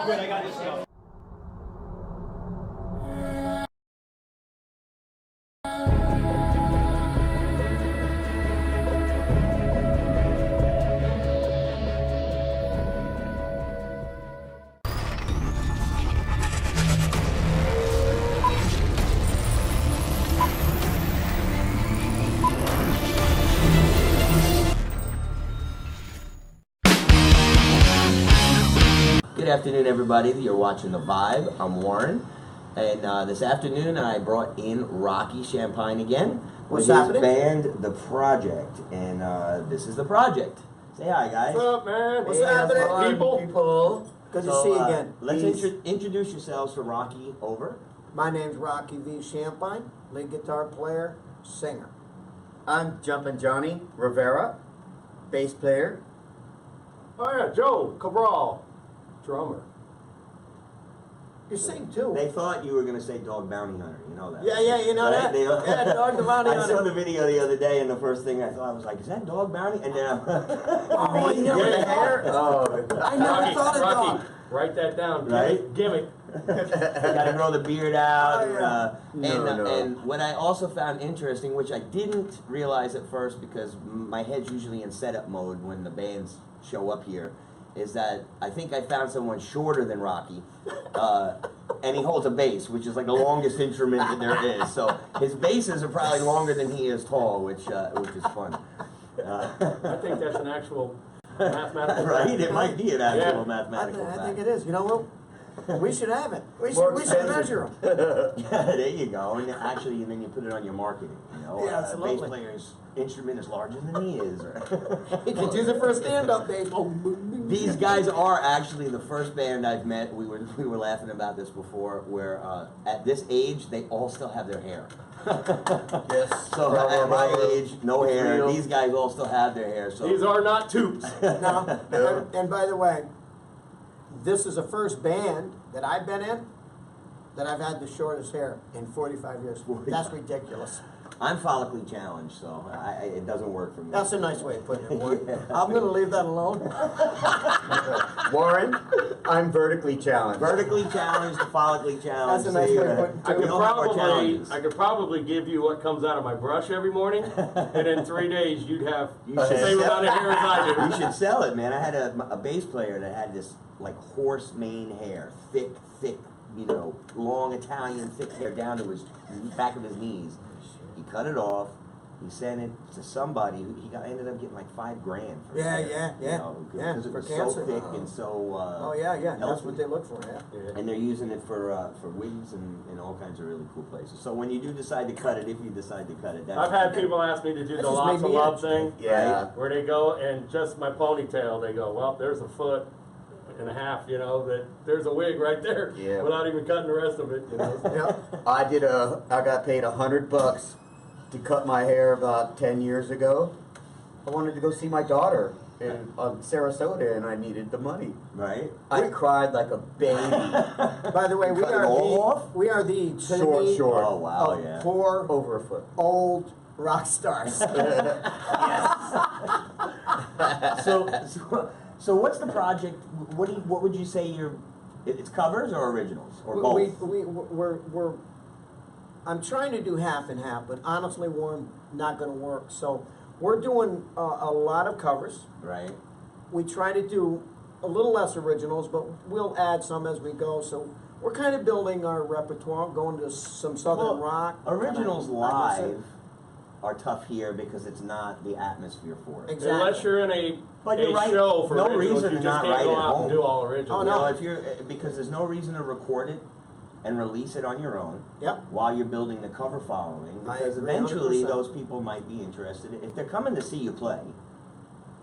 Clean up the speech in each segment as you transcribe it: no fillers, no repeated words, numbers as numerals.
Good, I got this stuff. Good afternoon, everybody. You're watching The Vibe. I'm Warren, and this afternoon I brought in Rocky Champagne again with his band, The Project, and this is The Project. Say hi, guys. What's up, man? What's happening, people? Good to see you again. Let's introduce yourselves for Rocky. Over. My name's Rocky V. Champagne, lead guitar player, singer. I'm Jumpin' Johnny Rivera, bass player. Oh yeah, Joe Cabral, drummer. You sing too. They thought you were going to say Dog Bounty Hunter. You know that. Yeah, you know that. Yeah, Dog the Bounty Hunter. I saw the video the other day, and the first thing I thought, I was like, is that Dog Bounty? And then Oh, you never the hair? Oh, I never thought of Rocky, dog. write that down. Right? Gimmick. Got to grow the beard out. Oh, yeah. And what I also found interesting, which I didn't realize at first because my head's usually in setup mode when the bands show up here, is that I think I found someone shorter than Rocky, and he holds a bass, which is like the longest instrument that there is. So his basses are probably longer than he is tall, which is fun. I think that's an actual mathematical Right? fact. It might be an actual Yeah. mathematical fact. I think it is. You know what? We should have it. We should measure them. Yeah, there you go. And actually, and then you put it on your marketing. You know, Yeah, a absolutely. bass player's instrument is larger than he is. He could use it for a stand-up bass. These guys are actually the first band I've met. We were laughing about this before, where at this age they all still have their hair. yes. So at my age, no hair. Real. These guys all still have their hair. So These are not tubes. No. And by the way, this is the first band that I've been in that I've had the shortest hair in 45 years. That's ridiculous. I'm follically challenged, so it doesn't work for me. That's a nice way of putting it, Warren. Yeah. I'm going to leave that alone. Warren, I'm vertically challenged. Vertically challenged, follically challenged. That's a nice way of putting it. I could probably give you what comes out of my brush every morning, and in 3 days you'd have the same amount of hair as I do. You should sell it, man. I had a bass player that had this like horse mane hair, thick, you know, long Italian thick hair down to his back of his knees. He cut it off. He sent it to somebody. Ended up getting like $5,000 for it. Yeah. Because it For was cancer. so thick and so. Oh, yeah. That's healthy. what they look for, yeah. And they're using it for wigs and all kinds of really cool places. So when you do decide to cut it, if you decide to cut it, that's I've had people ask me to do That the just lots made of me love itch. thing, Yeah. where they go and just my ponytail, they go, well, there's a foot and a half, you know, that there's a wig right there, Yeah. without even cutting the rest of it, you know. Yeah. I got paid $100 to cut my hair about 10 years ago. I wanted to go see my daughter in Sarasota, and I needed the money. right. I cried like a baby. By the way, Cut it all off? we are the epitome Short. Oh wow, of yeah. poor, Over a foot. old rock stars. So what's the project? What would you say it's covers or originals or both? We're I'm trying to do half and half, but honestly, Warren, not gonna work. So we're doing a lot of covers. Right. We try to do a little less originals, but we'll add some as we go. So we're kind of building our repertoire, going to some southern rock. Originals I guess live are tough here because it's not the atmosphere for it. Exactly. Unless you're in a But you're right. show for No originals, reason you to just not can't write go at out and home. do all originals. Oh, no. If you're because there's no reason to record it and release it on your own. Yep. While you're building the cover following, I because agree eventually 100%. those people might be interested. If they're coming to see you play,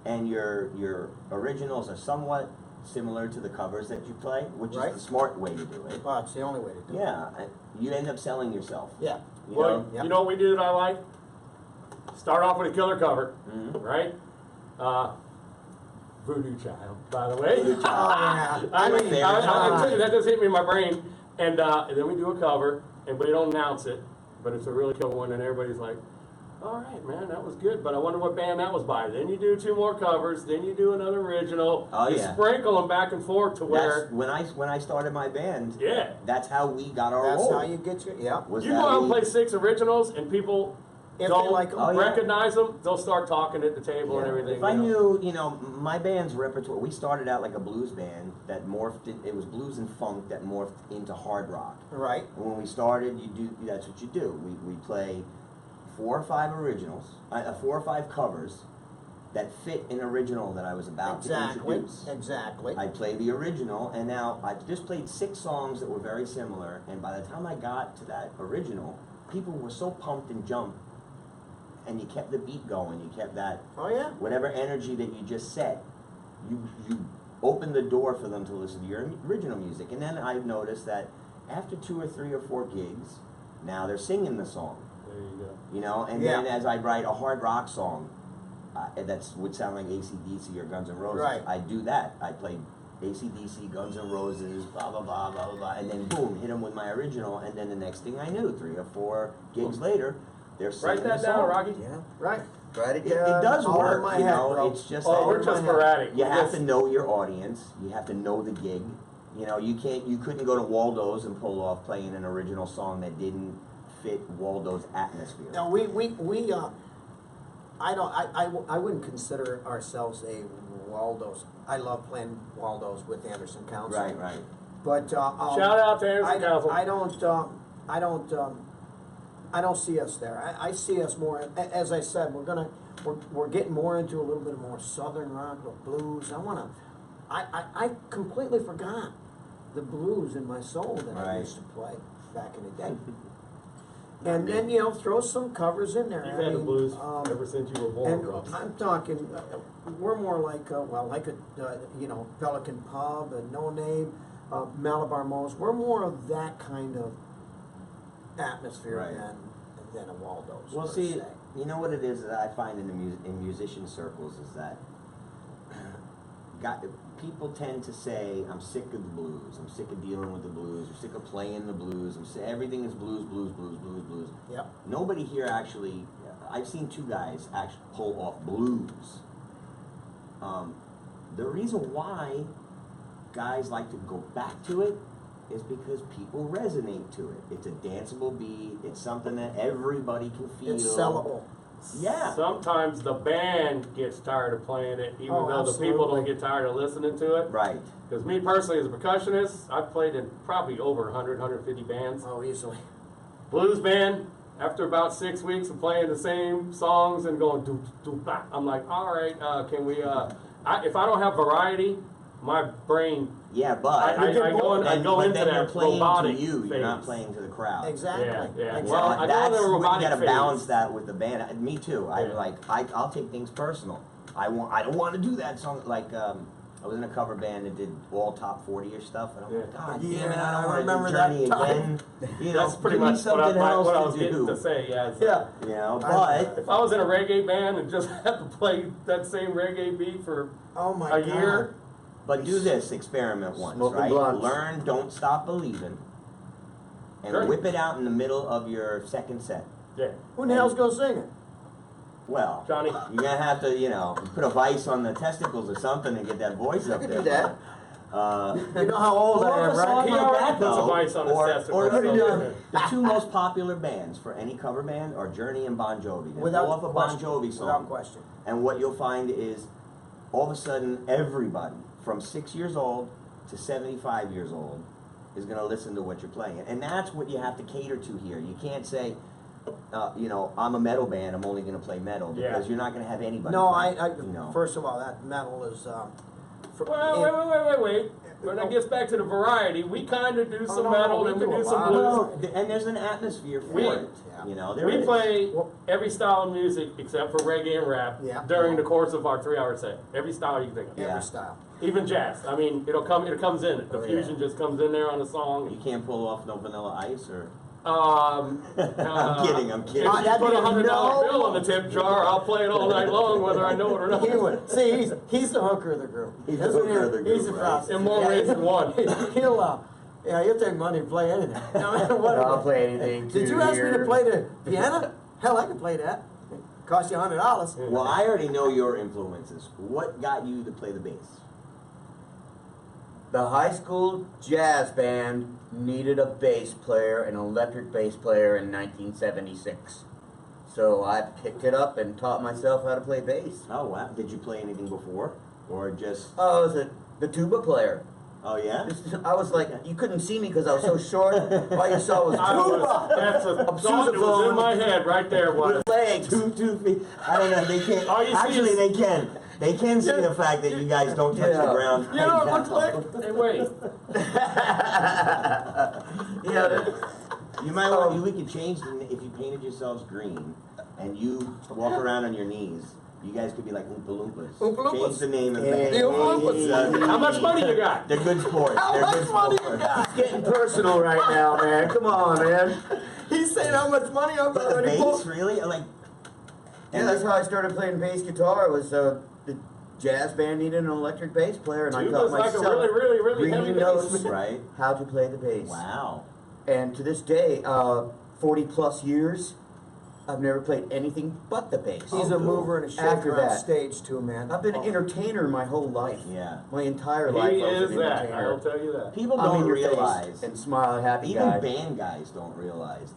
and your originals are somewhat similar to the covers that you play, which Right. is the smart way to do it. Well, it's the only way to do it. Yeah, you end up selling yourself. Yeah. You Well, know? Yep. you know what we do that I like? Start off with a killer cover, Mhm. right? Voodoo Child, by the way. Voodoo Child. Oh, yeah. I mean, favorite I tell you, song. that just hit me in my brain. And then we do a cover, and we don't announce it, but it's a really killer one, and everybody's like, all right, man, that was good, but I wonder what band that was by. Then you do 2 more covers, then you do another original. Oh, you yeah. sprinkle them back and forth to where, That's when I started my band. yeah. That's how we got our That's role. how you get your, yeah. Was You that go out and we- play 6 originals, and people If they don't like 'em. Oh, yeah. recognize them, they'll start talking at the table and Yeah. everything. If I you know. knew, my band's repertoire, we started out like a blues band that morphed, it was blues and funk that morphed into hard rock. Right. And when we started, that's what you do. We play 4 or 5 originals, 4 or 5 covers that fit an original that I was about to Exactly. introduce. Exactly. I play the original, and now I just played 6 songs that were very similar, and by the time I got to that original, people were so pumped and jumped, and you kept the beat going, you kept that Oh, yeah. whatever energy that you just set, you opened the door for them to listen to your original music. And then I've noticed that after 2 or 3 or 4 gigs, now they're singing the song, There you go. you know. And Yeah. then as I write a hard rock song, that would sound like AC/DC or Guns N' Roses, Right. I do that. I play AC/DC, Guns N' Roses, blah blah blah blah blah blah, and then boom, hit them with my original. And then the next thing I knew, 3 or 4 gigs later, they're singing Write that the down, song. Rocky. Yeah. Right. Write it It down. does all in work, my you head, know. bro. It's just Oh, that we're just sporadic. you We have just- to know your audience. You have to know the gig. You know, you couldn't go to Waldo's and pull off playing an original song that didn't fit Waldo's atmosphere. No, I wouldn't consider ourselves a Waldo's. I love playing Waldo's with Anderson Council. Right, right. But, Shout out to Anderson Council. I don't see us there. I see us more, as I said, we're getting more into a little bit more southern rock, blues. I completely forgot the blues in my soul that I Right. used to play back in the day. And then, you know, throw some covers in there. You've I had the mean, blues ever since you were born, and Rob. I'm talking, we're more like, you know, Pelican Pub, and No Name, Malabar Mo's. We're more of that kind of atmosphere Right. than a Waldo's. Well, per see, se. you know what it is that I find in musician circles is that people tend to say, I'm sick of the blues, I'm sick of dealing with the blues, I'm sick of playing the blues, everything is blues, blues, blues, blues, blues. Yep. Nobody here actually, I've seen 2 guys actually pull off blues. The reason why guys like to go back to it is because people resonate to it. It's a danceable beat, it's something that everybody can feel. It's sellable. Yeah. Sometimes the band gets tired of playing it, even Oh, though the people don't absolutely. get tired of listening to it. Right. Because me personally, as a percussionist, I've played in probably over 100, 150 bands. Oh, easily. Blues band, after about 6 weeks of playing the same songs and going do do ba, I'm like, all right, can we? If I don't have variety, my brain, Yeah, but I go but into then you're that playing robotic to you. You're not phase. playing to the crowd. Exactly. Yeah, yeah. Exactly. Well, I go that's into the what you robotic gotta phase. balance that with the band. Me too. I'm Yeah. like, I'll take things personal. I don't want to do that song. Like, I was in a cover band that did all top 40-ish stuff, and I'm like, Yeah. God Yeah, damn it, I I don't want remember to do Journey that time. again. You know, That's pretty give me much something what else I to was getting do. to say. Yeah, Yeah. You know, I- but If I was in a reggae band and just had to play that same reggae beat for Oh my a God. year, do this experiment once, Smoking right? blunts. Learn, don't stop believing, and Sure. whip it out in the middle of your second set. yeah. Who the hell's gonna sing it? Well, Johnny? you're gonna have to, put a vice on the testicles or something and get that voice up could there. do that. You know how old I Or am, a right? song He like already that, puts a though, vice on his testicles, or so- the two most popular bands for any cover band are Journey and Bon Jovi. They Without pull off a Bon question. Jovi song, Without question. and what you'll find is, all of a sudden, everybody from 6 years old to 75 years old is going to listen to what you're playing, and that's what you have to cater to here. You can't say, I'm a metal band, I'm only going to play metal, because Yeah. you're not going to have anybody. No, play, first of all, that metal is, Well, wait. When it gets back to the variety, we kind of do some no, metal we and we do do a some lot. blues. Well, and there's an atmosphere for We- it. Yeah. There We is. play Well- every style of music except for reggae and rap Yeah. during the course of our 3-hour set. Every style you can think of. Yeah. every style. Even jazz. I mean, it comes in. The Oh, yeah. fusion just comes in there on the You song. can't pull off no Vanilla Ice, or I'm I'm kidding. If you put a $100 bill on the tip jar, I'll play it all night long, whether I know it or He not. would. See, he's the hooker of the group. He's the hooker of the group, He's the right. prostitute. In more ways than one. He'll take money and play anything. No matter what. I'll play anything. Did you too ask me to here. play the piano? Hell, I can play that. Cost you $100. Well, I already know your influences. What got you to play the bass? The high school jazz band needed a bass player, an electric bass player in 1976. So I picked it up and taught myself how to play bass. Oh wow! Did you play anything before, or just? Oh, I was the tuba player. Oh yeah. I was like, you couldn't see me because I was so short. All you saw was That's a I'm thought that was in my head right there. Was with legs. 2 feet. I don't know. They can't. All you see Actually, is- they can. They can see the fact that you guys don't touch Yeah. the ground. you know, it right looks now. like. Hey, wait. Yeah, You might want. We could change if you painted yourselves green, and you walk around on your knees. You guys could be like Oompa Loompas. Oompa Loompas. Change the name of Yeah. the The Oompa Loompas. How much money you got? They're good sports. How They're much good money sports. you got? it's getting personal right now, man. Come on, man. He's saying how much money I'm But the already bass, really? Like, Yeah, that's how I started playing bass guitar. Was the jazz band needed an electric bass player, and I Tuba's taught like a myself really, really, really heavy green bass. notes right? how to play the bass. Wow. And to this day, 40 plus years, I've never played anything but the bass. He's a mover and a shaker After on that. stage too, man. I've been an entertainer my whole life. Yeah. My entire life He I was is an that. entertainer. I'll tell you that. People I'm in don't your face realize. and smile, happy Even guy. band guys don't realize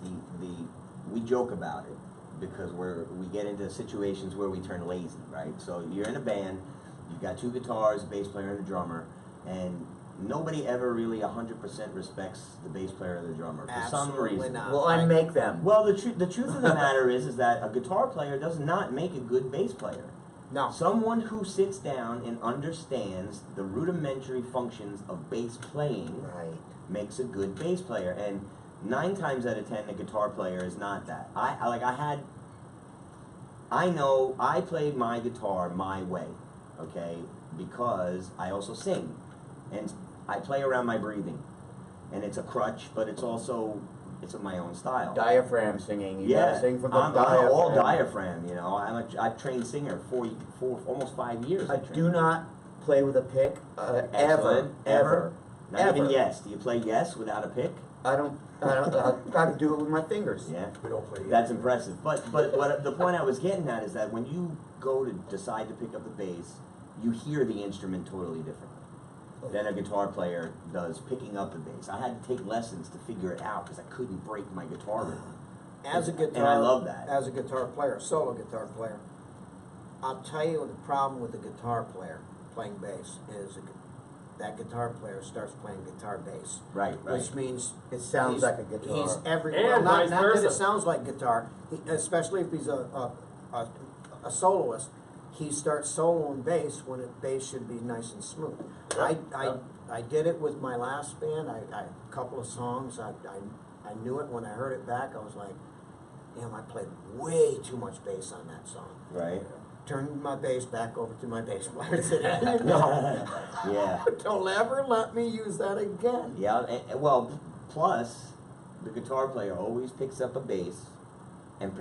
we joke about it because we get into situations where we turn lazy, right? So you're in a band, you've got 2 guitars, a bass player and a drummer, and nobody ever really 100% respects the bass player or the drummer for some Absolutely reason. not. Well, I make them. Well, the truth of the matter is that a guitar player does not make a good bass player. No. Someone who sits down and understands the rudimentary functions of bass playing Right. makes a good bass player, and 9 times out of 10 a guitar player is not that. I know I played my guitar my way, okay, because I also sing, and I play around my breathing, and it's a crutch, but it's my own style. Diaphragm singing. You Yeah, gotta sing from the I'm diaphragm. all diaphragm, I've trained singer for almost 5 years. I trained. do not play with a pick ever, Excellent. ever. Not ever. even yes. Do you play yes without a pick? I can do it with my fingers. Yeah. We don't play That's impressive. But what the point I was getting at is that when you go to decide to pick up the bass, you hear the instrument totally differently than a guitar player does picking up the bass. I had to take lessons to figure it out because I couldn't break my guitar rhythm. As a guitar, And I love that. As a guitar player, solo guitar player, I'll tell you what the problem with a guitar player playing bass is. That guitar player starts playing guitar bass, Right. which means It sounds he's- like a guitar. He's every And well, vice not that versa. it sounds like guitar, especially if he's a soloist. He starts soloing bass when bass should be nice and smooth. I did it with my last band. A couple of songs. I knew it when I heard it back. I was like, damn, I played way too much bass on that song. Right. Turned my bass back over to my bass player today. Yeah. Don't ever let me use that again. Yeah. Well, plus the guitar player always picks up a bass and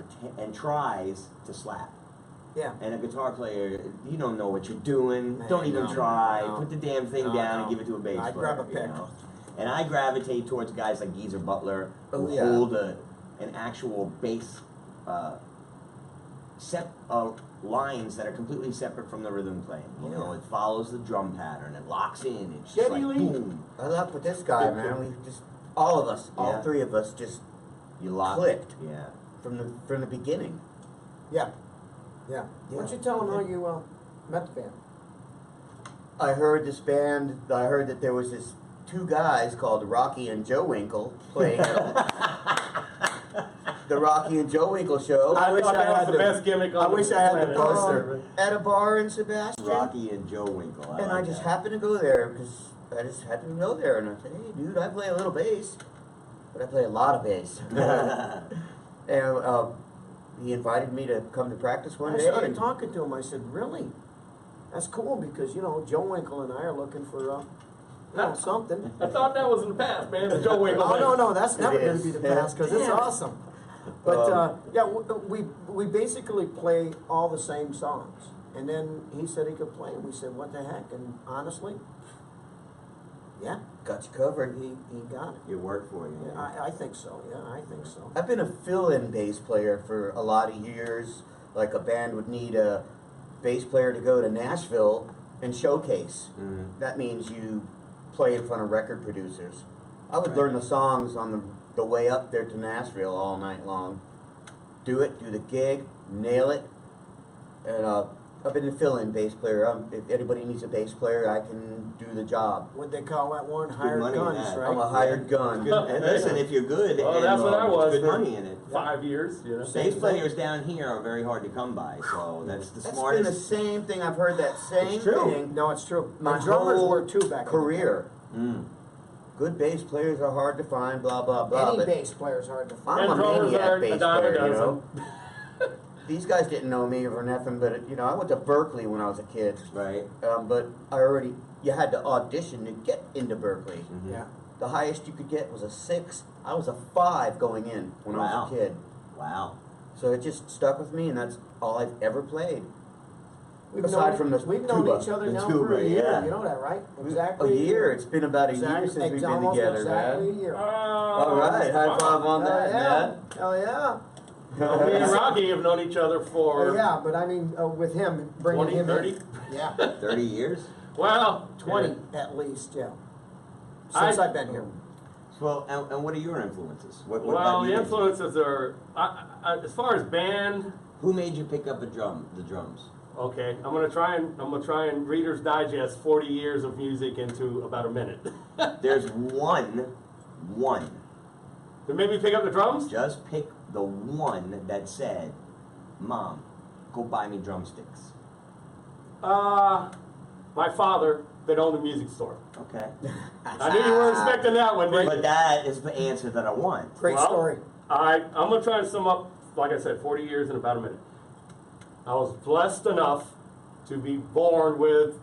tries to slap. Yeah. And a guitar player, you don't know what you're doing. Man, Don't even no, try. no. Put the damn thing No, down no. and give it to a bass I'd player. grab a you pick. know? And I gravitate towards guys like Geezer Butler who Oh, yeah. hold an actual bass lines that are completely separate from the rhythm playing. You know, Yeah. it follows the drum pattern. It locks in. It's just like Steadily. boom. I luck with this guy, man. We just all of us, all Yeah. three of us, just You lock. clicked Yeah. from the beginning. Yeah, yeah. Why don't you tell them how you met the band? I heard this band. I heard that there was this two guys called Rocky and Joe Winkle playing the Rocky and Joe Winkle show. I wish thought I that was had the the- best gimmick on I the wish I had the planet. poster. At a bar in Sebastian. Rocky and Joe Winkle. And I like just that. happened to go there because I just happened to go there, and I said, "Hey, dude, I play a little bass, but I play a lot of bass." And he invited me to come to practice one I day. started And talking to him. I said, "Really? That's cool because you know Joe Winkle and I are looking for something." I thought that was in the past, man. The Joe Winkle Oh thing. no, that's It never going is. to be the past because it's Damn it. awesome. But yeah, we basically play all the same songs, and then he said he could play, and we said, "What the heck?" And honestly, yeah, got you covered. he got it. It worked for you. Yeah, I think so. Yeah, I think so. I've been a fill-in bass player for a lot of years. Like a band would need a bass player to go to Nashville and showcase. Mhm. That means you play in front of record producers. I would Right. learn the songs on the way up there to Nashville all night long. Do the gig, nail it. And I've been a fill-in bass player. If anybody needs a bass player, I can do the job. What they call that one? Good Hired money in guns, that. right? I'm a hired gun. Good. And listen, if you're good, Well, and, that's what I was good for money in it. 5 years, you know. Bass players down here are very hard to come by, so that's the That's been the smartest. same thing. I've heard that same It's true. thing. No, it's true. My My drummers whole were too back in the day. career. Mm. Good bass players are hard to find. Blah blah blah. Any but bass player's hard to find. I'm And a drummers maniac are a bass dime a player, you know. dozen. These guys didn't know me for nothing, but you know, I went to Berkeley when I was a kid. Right. But you had to audition to get into Berkeley. Mhm. Yeah. The highest you could get was a 6. I was a 5 going in when I Wow. was a kid. Wow. So it just stuck with me, and that's all I've ever played. We've Aside known, from the we've known tuba. each other The now tuba, for a year. yeah. You know that, right? A Exactly. year. It's been about a year Exactly, since we've been almost together, exactly man. a year. All right, high five on Hell that, yeah. man. Hell yeah. Well, me and Rocky have known each other for Yeah, but I mean, with him, bringing 20, him 30? in. Yeah, 30 years? Well, 20 yeah. at least, yeah. Since I've been here. Well, and what are your influences? What Well, got the you into it? influences are, as far as band, Who made you pick up the drums? okay, I'm gonna try and Reader's Digest 40 years of music into about a minute. There's one. That made me pick up the drums? Just pick the one that said, "Mom, go buy me drumsticks." My father that owned a music store. Okay. I knew you were expecting that one, didn't you? But that is the answer that I want. Great Well, story. I'm gonna try and sum up, like I said, 40 years in about a minute. I was blessed enough to be born with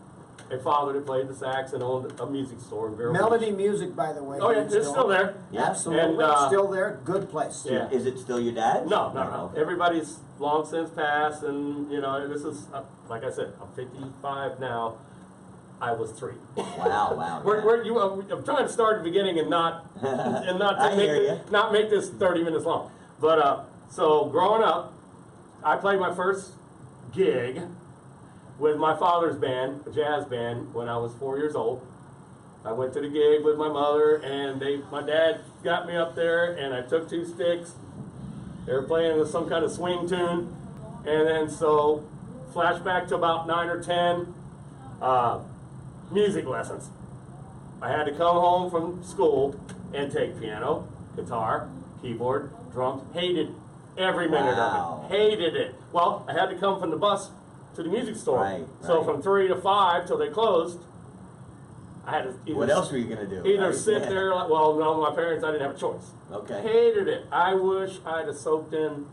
a father that played the sax and owned a music store in Vero Beach. Melody Music, by the way. Oh yeah, it's still there. Yeah. Absolutely. And, Still there. Good place. Yeah. Is it still your dad? No. Okay. Everybody's long since passed, and you know, this is like I said, I'm 55 now. I was 3. Wow. I'm trying to start at the beginning and not I hear ya. not make this 30 minutes long. But so growing up, I played my first gig with my father's band, a jazz band, when I was 4 years old. I went to the gig with my mother, and my dad got me up there, and I took 2 sticks. They were playing some kind of swing tune, and then so flashback to about 9 or 10. Music lessons. I had to come home from school and take piano, guitar, keyboard, drums. Hated every minute Wow. of it. Hated it. Well, I had to come from the bus to the music store. Right, So right. from 3 to 5 till they closed, I had to either, What else were you gonna do? either right? sit Yeah. there. Well, no, my parents, I didn't have a choice. Okay. Hated it. I wish I'd have soaked in.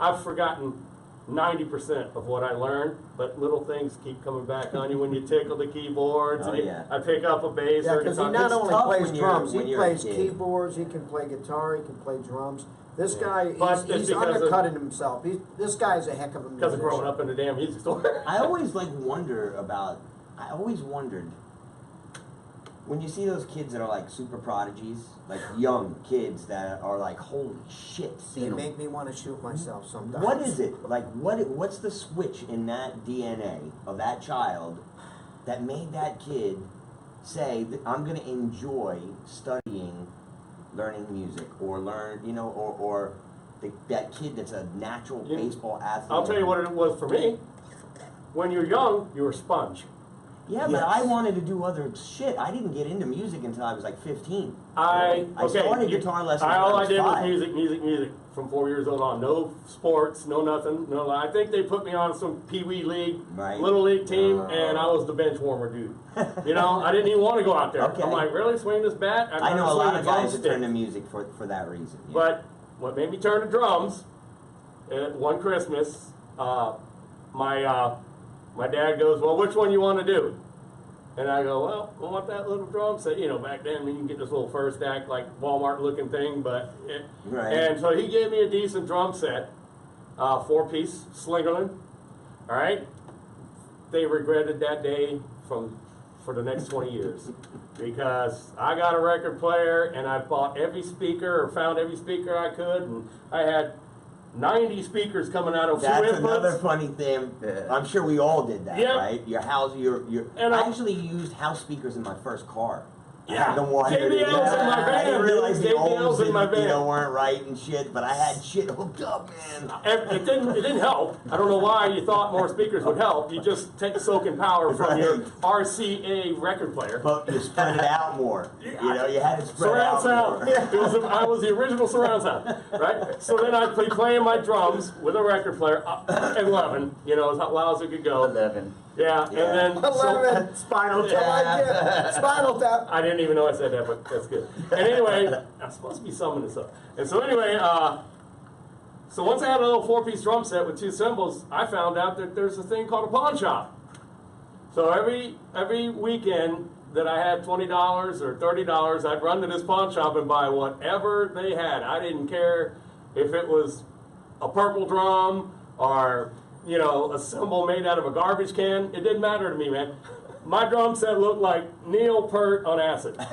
I've forgotten 90% of what I learned, but little things keep coming back on you when you tickle the keyboards. Oh, and yeah. I pick up a bass Yeah, or because he guitar. not It's only tough plays when you're- drums, when he you're a plays kid. keyboards, he can play guitar, he can play drums. This guy, But it's he's because of- undercutting himself. This guy's a heck of a musician. Because of growing up in the damn music store. I always wondered when you see those kids that are like super prodigies, like young kids that are like, holy shit, They make me want to shoot myself sometimes. what is it? Like, what's the switch in that DNA of that child that made that kid say, that I'm going to enjoy studying, learning music, or that kid that's a natural Yeah. baseball athlete? I'll tell you what it was for me. When you're young, you're a sponge. Yeah, but I wanted to do other shit. I didn't get into music until I was like 15. I started guitar lessons when all I I was did 5. was music from 4 years old on. No sports, no nothing. No, I think they put me on some Pee Wee League, Right. Little League team, and I was the bench warmer dude. You know, I didn't even want to go out there. Okay. I'm like, really, swing this bat? I know a lot of guys that drumstick. turn to music for that reason. Yeah. But what made me turn to drums, one Christmas, my dad goes, well, which one you want to do? And I go, well, I want that little drum set. You know, back then you can get this little first act, like Walmart looking thing, Right. And so he gave me a decent drum set, 4-piece Slingerland. All right. They regretted that day for the next 20 years because I got a record player and I bought every speaker or found every speaker I could, and I had 90 speakers coming out of That's few inputs. another funny thing. Yeah. I'm sure we all did that, Yeah. right? Your house, And I I- actually used house speakers in my first car. I Yeah. had the wired in. JBLs in my I van, didn't realize dude. the JBLs ohms in my van. weren't right and shit, but I had shit hooked up, man. It didn't help. I don't know why you thought more speakers would help. You just take soaking power from your Right. RCA record player. But you spread it out more. You know, you had it spread Surround out sound. more. I was the original surround sound, right? So then I'd be playing my drums with a record player at 11, you know, as loud as it could go. 11. Yeah, Yeah. and then so, Spinal I like it. Spinal Tap. I didn't even know I said that, but that's good. And anyway, I'm supposed to be summing this up. And so anyway, so once I had a little 4-piece drum set with 2 cymbals, I found out that there's a thing called a pawn shop. So every weekend that I had $20 or $30, I'd run to this pawn shop and buy whatever they had. I didn't care if it was a purple drum or, you know, a cymbal made out of a garbage can. It didn't matter to me, man. My drum set looked like Neil Peart on acid. Right?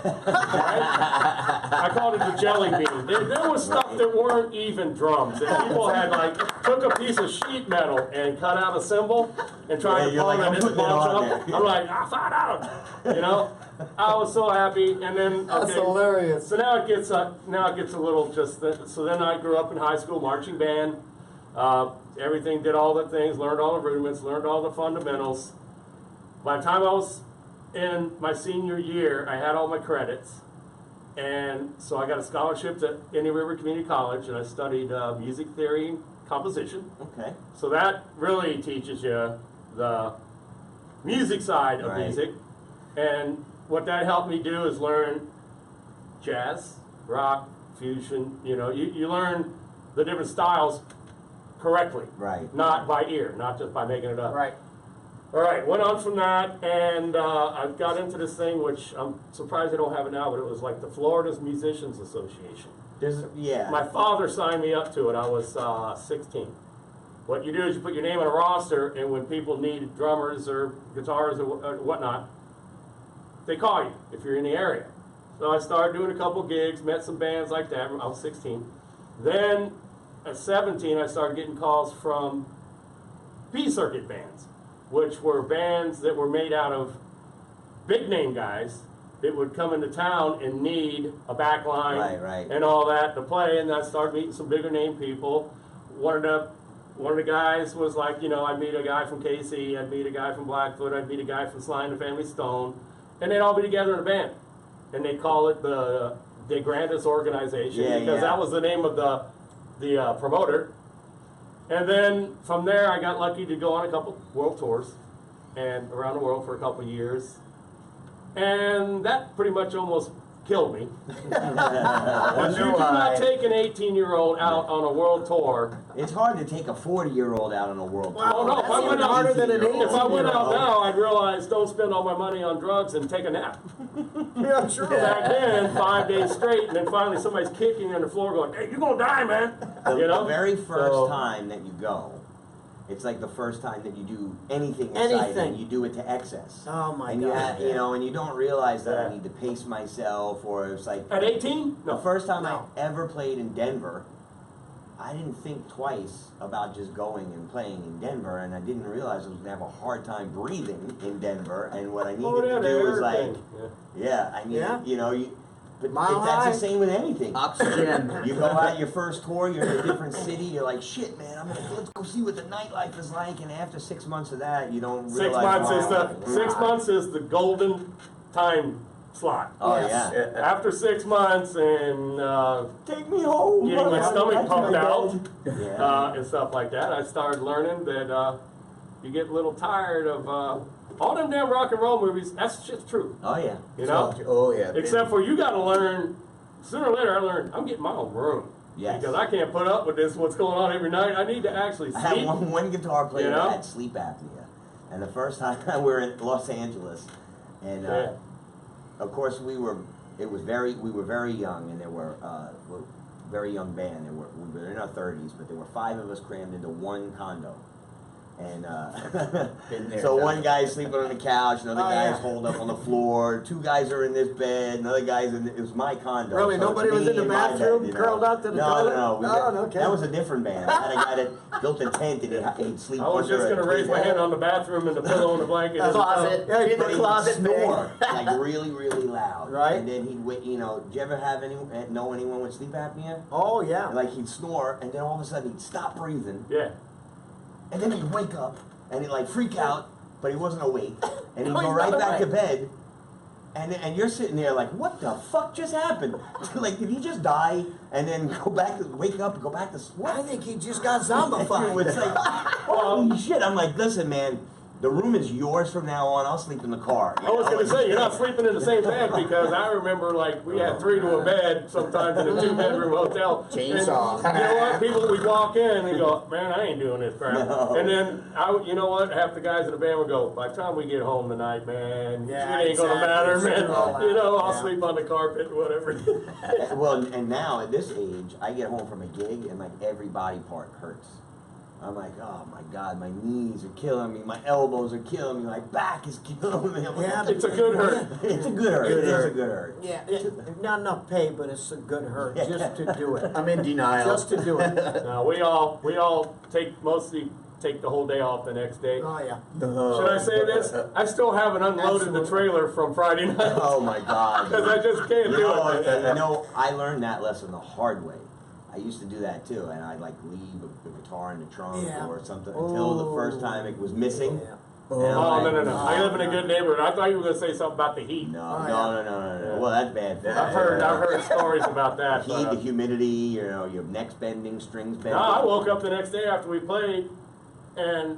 I called it the jelly bean. There was stuff that weren't even drums. And people had took a piece of sheet metal and cut out a cymbal and tried to you're plug like, it I'm into putting it pawn on shop. there. I'm like, $5. You know? I was so happy. And then, That's okay, hilarious. so now it gets a little so then I grew up in high school, marching band. Everything, did all the things, learned all the rudiments, learned all the fundamentals. By the time I was in my senior year, I had all my credits. And so I got a scholarship to Indian River Community College, and I studied music theory and composition. Okay. So that really teaches you the music side of Right. music. And what that helped me do is learn jazz, rock, fusion. You know, you learn the different styles correctly. Right. Not by ear, not just by making it up. Right. All right, went on from that, and I got into this thing, which I'm surprised they don't have it now, but it was like the Florida's Musicians Association. Yeah. My father signed me up to it. I was 16. What you do is you put your name on a roster, and when people need drummers or guitars or whatnot, they call you if you're in the area. So I started doing a couple gigs, met some bands like that. I was 16. Then at 17, I started getting calls from P-Circuit bands, which were bands that were made out of big name guys that would come into town and need a back line Right. and all that to play. And I started meeting some bigger name people. One of the guys was like, you know, I'd meet a guy from KC, I'd meet a guy from Blackfoot, I'd meet a guy from Sly and the Family Stone, and they'd all be together in a band. And they call it the De Grandis Organization, Yeah, because yeah. that was the name of the promoter. And then from there, I got lucky to go on a couple world tours and around the world for a couple years. And that pretty much almost killed me. But you cannot take an 18-year-old out on a world tour. It's hard to take a 40-year-old out on a world tour. Oh, no, if I That's went even out, harder than an if I went out 18-year-old. now, I'd realize don't spend all my money on drugs and take a nap. Yeah, sure. Back then, 5 days straight, and then finally somebody's kicking you on the floor going, hey, you're going to die, man. The You know? very first So- time that you go, it's like the first time that you do anything Anything. exciting, you do it to excess. Oh my And God. you know, and you don't realize that I Yeah. need to pace myself, or it's like At 18? the No. first time No. I ever played in Denver, I didn't think twice about just going and playing in Denver, and I didn't realize I was gonna have a hard time breathing in Denver, and what I needed Oh, yeah, to do was like, everything. Yeah. I need, Yeah. you know, but Mile that's high. the same with anything. Oxygen. You go out your first tour, you're in a different city, you're like, shit, man, let's go see what the nightlife is like, and after 6 months of that, you don't 6 realize. months is oh, the 6 God. months is the golden time slot. Oh Yes. yeah. After 6 months and Take me home. getting my I'm stomach back to pumped my out bed. Yeah. and stuff like that, I started learning that you get a little tired of all them damn rock and roll movies. That's just true, Oh yeah. you know. Oh yeah. Except for you got to learn. Sooner or later, I learned I'm getting my own room. Yes. Because I can't put up with this. What's going on every night? I need to actually I had sleep. one guitar player You know? that had sleep apnea, and the first time we were in Los Angeles, and Yeah. of course we were very young, and there were very young band. We were in our 30s, but there were 5 of us crammed into one condo. And Been there, so done one it. guy's sleeping on the couch, another Oh, guy's yeah. holed up on the floor, 2 guys are in this bed, another guy's in. It was my condo. Really? so it's Nobody was me in the and my bed, bathroom, you know. curled up to the no, toilet? No, no. Oh, okay. That was a different band. I had a guy that built a tent and he'd sleep. I was under just a going to raise my table. hand on the bathroom and the pillow and the blanket. and Closet. Yeah, In But the he closet. would snore like really, really loud. Right. And then he'd wait. You know, do you ever have know anyone with sleep apnea? Oh yeah. And like he'd snore, and then all of a sudden he'd stop breathing, Yeah. and then he'd wake up, and he'd like freak out, but he wasn't awake, and he'd No, go he's right not back to awake. bed. And you're sitting there like, what the fuck just happened? Like, did he just die and then go back to wake up and go back to I what? think he just got zombified. It's like, holy shit! I'm like, listen, man, the room is yours from now on. I'll sleep in the car. you I was know? going to say, you're not sleeping in the same bed because I remember, like, we had 3 to a bed sometimes in a 2-bedroom hotel. Chainsaw. And you know what? People would walk in and go, man, I ain't doing this crap. No. And then, you know what? Half the guys in the band would go, by the time we get home tonight, man, Yeah, it ain't going to exactly. matter, man. Figure it all out. You know, I'll Yeah. sleep on the carpet, whatever. Well, and now at this age, I get home from a gig and like every body part hurts. I'm like, oh my god, my knees are killing me, my elbows are killing me, my back is killing me. I'm like, Yeah, It's a good hurt. It's a good hurt. Good It is a hurt. good hurt. Yeah, not enough pay, but it's a good hurt just to do it. I'm in denial. Just to do it. No, we all mostly take the whole day off the next day. Oh yeah. Should I say this? I still haven't unloaded the Absolutely. trailer from Friday night. Oh my god. Because I just can't You do know, it. you know, I learned that lesson the hard way. I used to do that too, and I'd like leave the guitar in the trunk Yeah. or something until the first time it was missing. Yeah. And I'm Oh, like, no. I live in a good neighborhood. I thought you were going to say something about the heat. No, Oh, no. Well, that's bad. For I've you. heard stories about that. The heat, but, the humidity, you know, your neck's bending, strings bending. no, I woke up the next day after we played, and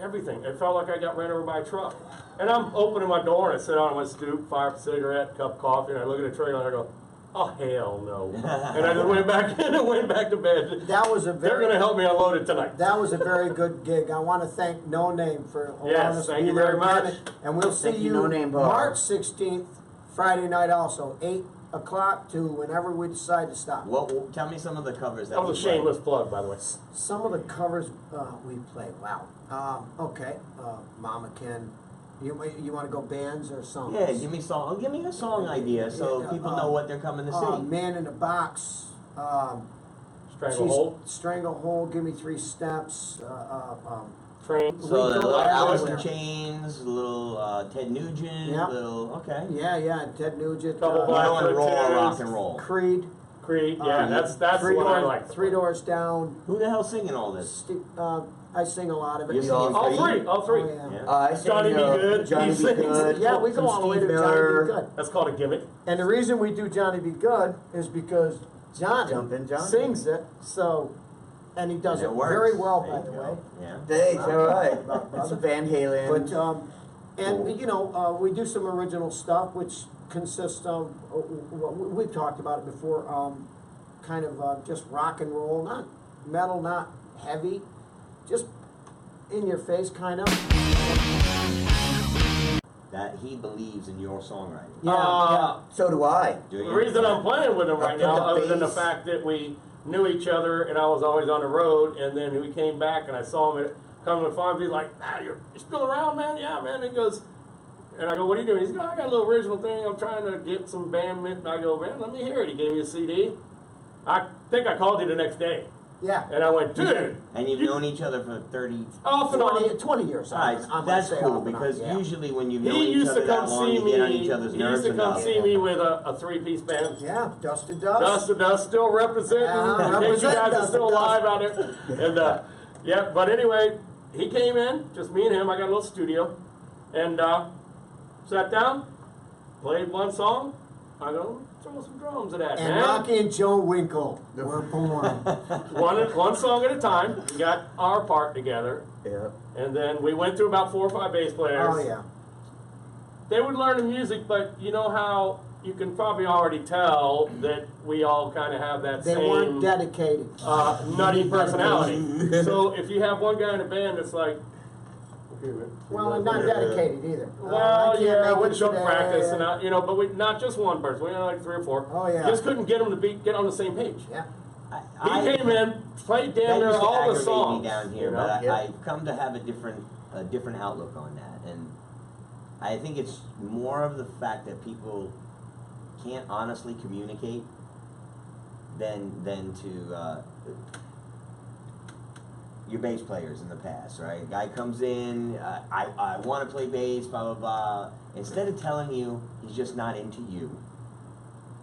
everything. It felt like I got ran over by a truck. And I'm opening my door, and I sit down on my stoop, fire up a cigarette, cup of coffee, and I look at the trailer, and I go, oh, hell no. And I just went back in and went back to bed. That was a They're very going to help me unload it tonight. that was a very good gig. I want to thank No Name for allowing Yes, us to thank be you there very much. again. And we'll see Thank you, you No Name Bar. March 16th, Friday night also, 8 o'clock to whenever we decide to stop. Well, tell me some of the covers that That was a we played. shameless plug, by the way. Some of the covers we played. Wow. Okay. Mama Ken. You want to go bands or songs? Yeah, give me a song idea so Yeah, people know what they're coming to see. Man in a Box. Stranglehold, Stranglehold. Give me 3 steps. train. So we the go little Alice in everywhere. Chains, a little Ted Nugent, Yeah. little okay. Yeah. Ted Nugent. Couple You Black know, and raw Tunes. rock and roll. Creed. Creed, yeah, that's Three what I doors, like. 3 Doors Down. Who the hell's singing all this? I sing a lot of it. You're singing All three. Oh, yeah. Yeah. I sing, Johnny B. Good, Johnny he B. sings. Good. Yeah, we go some all the way to Steve Johnny Miller. B. Good. That's called a gimmick. And the reason we do Johnny Be Good is because Johnny, Jumpin' Johnny. sings it, so, and he does And it works. very well, There by you the go. way. Yeah. Thanks, all right. Brother. That's some Van Halen. But, and, you know, we do some original stuff, which consists of, we've talked about it before, kind of just rock and roll, not metal, not heavy, just in your face, kind of. That he believes in your songwriting. Yeah, So do I. Do you? The reason I'm playing with him right now, The other than the bass. fact that we knew each other and I was always on the road, and then we came back and I saw him at coming to find me like, you're still around, man? Yeah, man. He goes, and I go, what are you doing? He's going, I got a little original thing. I'm trying to get some band. And I go, man, let me hear it. He gave me a CD. I think I called you the next day. Yeah. And I went, dude. And you've known each other for 30. Off and on. 20 years. Alright, I'm that's gonna say cool off and on, because yeah. usually when you've known He each used other to that come long, see you get on each me. other's He nerves used to come enough. see me with a 3-piece band. Yeah, Dust to Dust. Dust to Dust, still representing. Yeah, In case you represent guys are Dust to still Dust. alive out there. And yeah, but anyway, he came in, just me and him. I got a little studio, and sat down, played one song. I go, throw some drums at that, And man. Rocky and Joe Winkle were born. One song at a time. We got our part together, Yeah. and then we went through about 4 or 5 bass players. Oh, yeah. They would learn the music, but you know how you can probably already tell that we all kind of have that They same weren't dedicated. nutty personality. So if you have one guy in a band that's like, okay, man. Well, and not dedicated either. I Well, can't yeah, make with it some today. practice and but we not just one person. We had like 3 or 4. Oh, yeah. Just couldn't get them to get on the same page. Yeah. He came in, played damn that near used to all the aggravate songs. me down here, you know? but Yeah. I've come to have a different outlook on that, and I think it's more of the fact that people can't honestly communicate than to your bass players in the past, right? Guy comes in, I want to play bass, blah blah blah. Instead of telling you he's just not into you,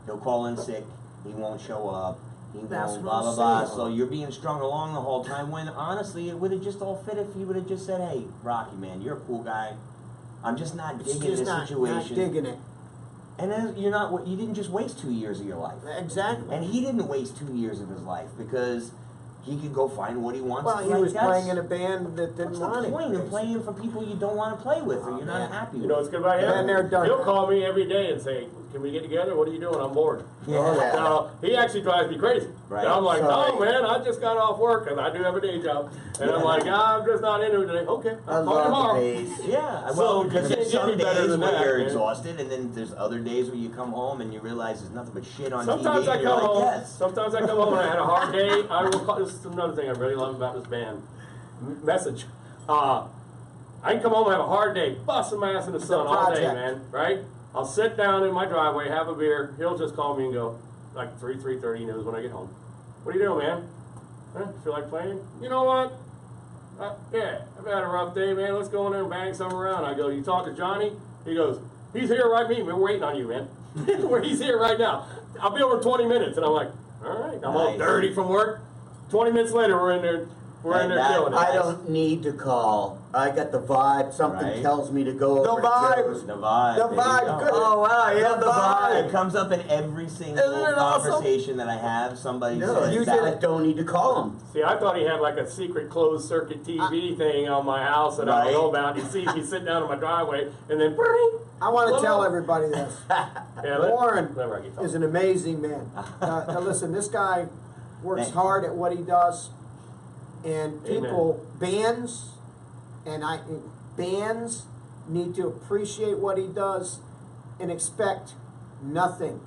he'll call in sick. He won't show up. He That's won't what blah I'm blah blah. saying. So you're being strung along the whole time. When honestly, it would have just all fit if he would have just said, "Hey, Rocky, man, you're a cool guy. I'm just not It's digging just this not situation." digging it. And then you're not. You didn't just waste 2 years of your life. Exactly. And he didn't waste 2 years of his life because he could go find what he wants. Well, to he play. was That's- playing in a band that didn't What's the want point it. in playing for people you don't want to play with or you're not man. happy You with? know what's good about him? Been there, done He'll that. call me every day and say, "Can we get together? What are you doing? I'm bored." Yeah. Oh, yeah. Now, he actually drives me crazy. Right. And I'm like, Sorry. "No, man, I just got off work and I do have a day job." And I'm like, I'm just not into it today. Okay, I I'll call you love the tomorrow. bass. Yeah, So, well, you because can't there's get some any better days than where that, you're man. exhausted, and then there's other days where you come home and you realize there's nothing but shit on Sometimes TV. I and you're come like, home. yes. Sometimes I come home and I had a hard day. I will call. This is another thing I really love about this band. Message. I can come home and have a hard day, busting my ass in the sun all day, project. man. Right? I'll sit down in my driveway, have a beer. He'll just call me and go, like 3:30. He knows when I get home. What are you doing, man? Huh? Feel like playing? You know what? Yeah, I've had a rough day, man. Let's go in there and bang something around. I go, you talk to Johnny? He goes, he's here right me. We're waiting on you, man. Where he's here right now. I'll be over in 20 minutes. And I'm like, all right. I'm all Nice. dirty from work. 20 minutes later, we're in there. We're in And there that- killing it. I don't need to call. I got the vibe. Something Right. tells me to go. The over to vibe. Joe's. The vibe. The there you vibe, go. good. Oh wow, yeah, the It vibe. comes up in every single Isn't it awesome? conversation that I have. Somebody No, says you that. don't need to call him. See, I thought he had like a secret closed circuit TV thing on my house that I don't know about. He sees me sitting down in my driveway and then, I want to Hello? tell everybody this. yeah, Warren let Rocky talk. is an amazing man. Now listen, this guy works Thank you. hard at what he does, and people, bands need to appreciate what he does and expect nothing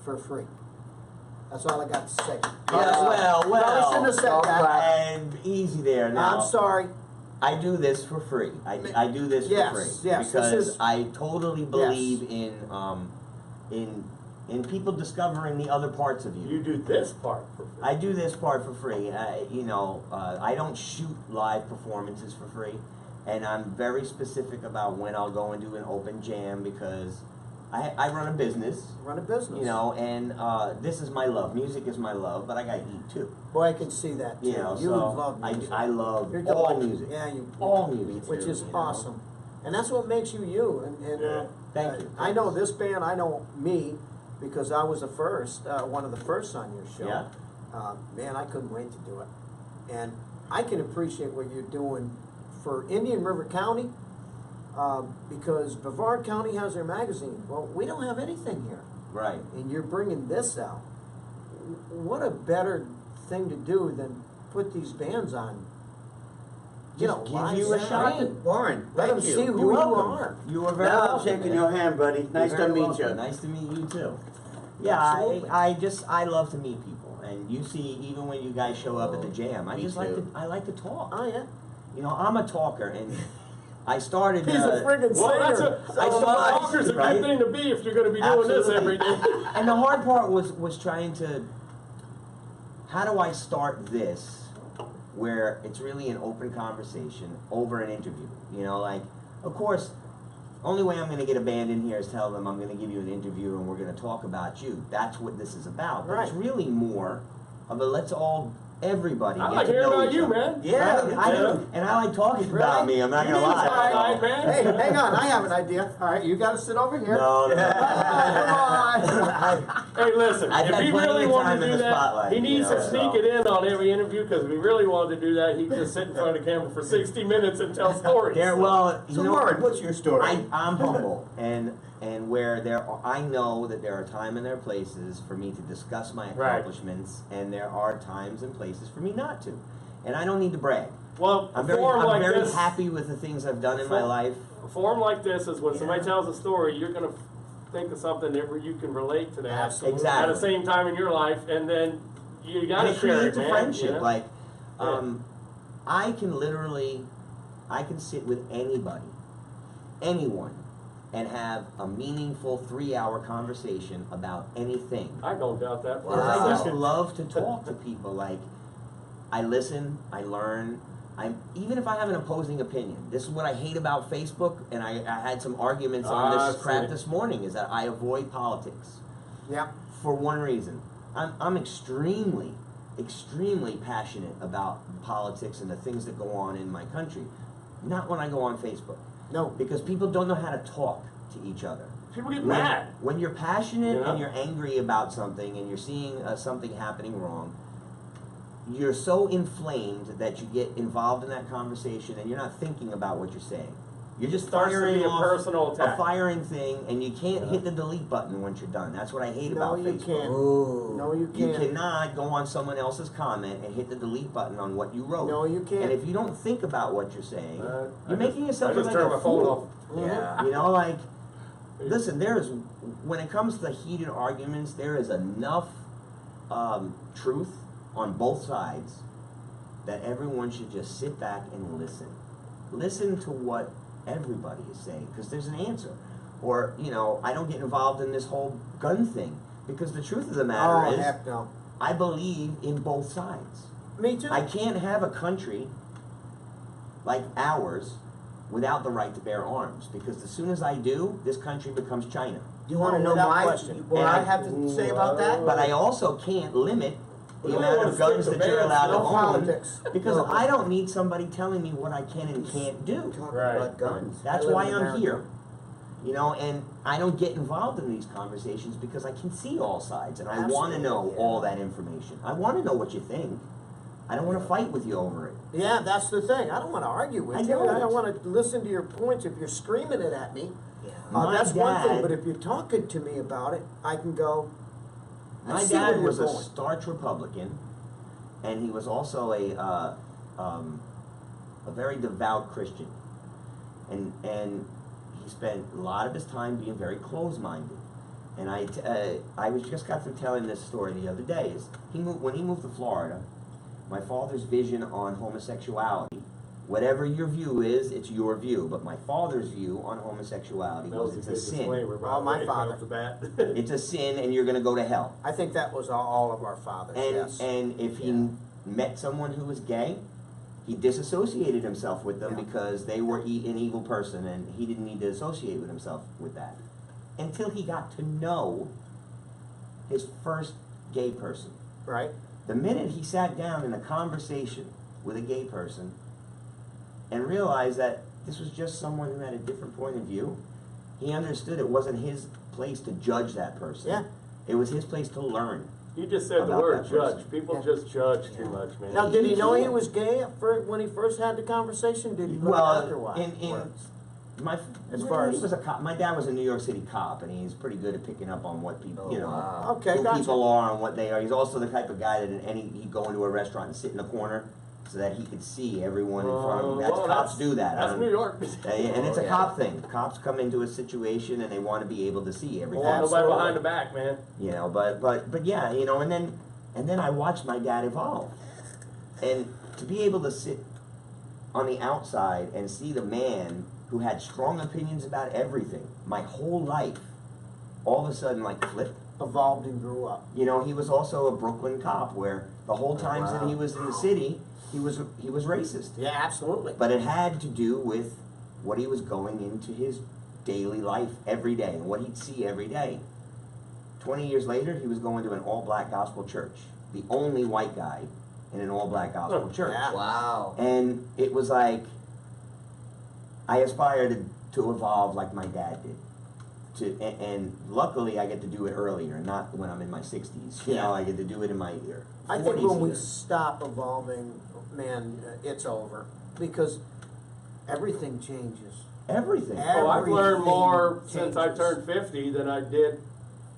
for free. That's all I got to say. Yeah, well. I shouldn't have said that. And easy there now. I'm sorry. I do this for free. I do this Yes, for free yes, this because is- I totally believe in people discovering the other parts of you. You do this part for free. I do this part for free. I don't shoot live performances for free, and I'm very specific about when I'll go and do an open jam because I run a business. Run a business. You know, and this is my love. Music is my love, but I gotta eat too. Boy, I can see that too. You know, you so love music. I love You're all delightful. music. Yeah, you all music, which too, is you know? awesome, and that's what makes you you. And Yeah. Thank you. I know this band. I know me because I was the first, one of the first on your show. Yeah. Man, I couldn't wait to do it, and I can appreciate what you're doing for Indian River County. Because Brevard County has their magazine. Well, we don't have anything here. Right. And you're bringing this out. What a better thing to do than put these bands on. You Just know, give live you a stream. shot. Warren, Let them thank you. see who You're you welcome. are. You are very Now I'm welcome. shaking man. your hand, buddy. Nice You're to very meet welcome. you. Nice to meet you too. Yeah, Absolutely. I love to meet people, and you see, even when you guys show up at the jam, I Me just like too. to talk. Oh yeah. You know, I'm a talker, and I started. He's a friggin' Well, that's singer. a talker's a right? good thing to be if you're going to be doing this every day. And the hard part was trying to. How do I start this, where it's really an open conversation over an interview? You know, like, of course, only way I'm going to get a band in here is tell them I'm going to give you an interview and we're going to talk about you. That's what this is about. But it's really more of a let's all. Everybody. I get like to hearing know about each you, other. man. Yeah, Me I too. do. And I like talking about me. I'm not gonna lie. Right, man. Hey, hang on, I have an idea. All right, you gotta sit over here. No, no. Come on. Hey, listen, I've if had he plenty really of wanted time to in do the that, spotlight, he needs you to know, sneak so. it in on every interview, because if he really wanted to do that, he'd just sit in front of the camera for 60 minutes and tell stories. Well, So, you know, Warren, what's your story? I'm humble, and where I know that there are time and there are places for me to discuss my Right. accomplishments, and there are times and places for me not to, and I don't need to brag. Well, I'm a very, forum I'm like very this, happy with the things I've done in my life. a forum like this is when somebody Yeah. tells a story, you're going to think of something that you can relate to that Absolutely. Exactly. at the same time in your life, and then you got And to it share creates it, a man. friendship. you know? Like, Yeah. I can sit with anybody, anyone, and have a meaningful 3-hour conversation about anything. I don't doubt that. for And a I just second. love to talk to people. Like, I listen, I learn. Even if I have an opposing opinion. This is what I hate about Facebook, and I had some arguments on I this crap see. this morning, is that I avoid politics. Yeah. For one reason. I'm extremely passionate about politics and the things that go on in my country. Not when I go on Facebook. No. Because people don't know how to talk to each other. People get mad. When you're passionate Yeah. and you're angry about something and you're seeing something happening wrong, you're so inflamed that you get involved in that conversation and you're not thinking about what you're saying. You're just Starts to firing be a off personal attack. a firing thing, and you can't Yeah. hit the delete button once you're done. That's what I hate No, about you Facebook. can't. Ooh. No, you You can't. cannot go on someone else's comment and hit the delete button on what you wrote. No, you can't. And if you don't think about what you're saying, I you're making yourself I just look like turned a my phone fool. off. Yeah. You know, like, listen, when it comes to heated arguments, there is enough truth on both sides that everyone should just sit back and listen. Listen to what everybody is saying, because there's an answer. Or, you know, I don't get involved in this whole gun thing, because the truth of the matter Oh, is, heck no. I believe in both sides. Me too. I can't have a country like ours without the right to bear arms, because as soon as I do, this country becomes China. Do you want to Oh, know without question. what And I I- have to say about that? But I also can't limit the We don't amount wanna of guns stick to that you're bans, allowed to no own, politics. because No. I don't need somebody telling me what I can and can't do. Talking Right. about guns. That's I live why in I'm America. here. You know, and I don't get involved in these conversations because I can see all sides, and I want to know Absolutely, yeah. all that information. I want to know what you think. I don't want to fight with you over it. Yeah, that's the thing. I don't want to argue with I you. don't. I don't want to listen to your points. If you're screaming it at me, Yeah. My that's one thing. dad- But if you're talking to me about it, I can go. I My see where dad you're was a going. starch Republican, and he was also a very devout Christian, and he spent a lot of his time being very closed-minded. And I just got through telling this story the other day. Is when he moved to Florida, my father's vision on homosexuality. Whatever your view is, it's your view. But my father's view on homosexuality That was was it's a a good sin. disclaimer, by Oh, the my way, father. right off the bat. It's a sin, and you're going to go to hell. I think that was all of our fathers. And yes. and if he Yeah. met someone who was gay, he disassociated himself with them Yeah. because they were an evil person, and he didn't need to associate with himself with that until he got to know his first gay person. Right. The minute he sat down in a conversation with a gay person and realized that this was just someone who had a different point of view, he understood it wasn't his place to judge that person. Yeah. It was his place to learn. You just said the About word that judge. person. People Yeah. just judge too much, man. Now, did he know he can't. was gay when he first had the conversation? Did he look Well, afterwards? As far he as- was a cop. My dad was a New York City cop, and he's pretty good at picking up on what people, Oh, wow. Okay, who gotcha. people are and what they are. He's also the type of guy that he'd go into a restaurant and sit in the corner so that he could see everyone in front of him. That's Well, cops do that. I That's don't- New York. And it's a Oh, yeah. cop thing. Cops come into a situation and they want to be able to see Don't everything. want nobody Absolutely. behind the back, man. You know, but yeah, you know, and then I watched my dad evolve, and to be able to sit on the outside and see the man who had strong opinions about everything my whole life, all of a sudden like flipped. Evolved and grew up. You know, he was also a Brooklyn cop where the whole times that he was in the city, he was racist. Yeah, absolutely. But it had to do with what he was going into his daily life every day and what he'd see every day. 20 years later, he was going to an all-black gospel church. The only white guy in an all-black gospel church. Yeah. Wow. And it was like, I aspired to evolve like my dad did. And luckily I get to do it earlier, not when I'm in my 60s. You know, I get to do it in my 40s. I think when we here. stop evolving, man, it's over. Because everything changes. Everything. Oh, I've learned more since I changes. turned 50 than I did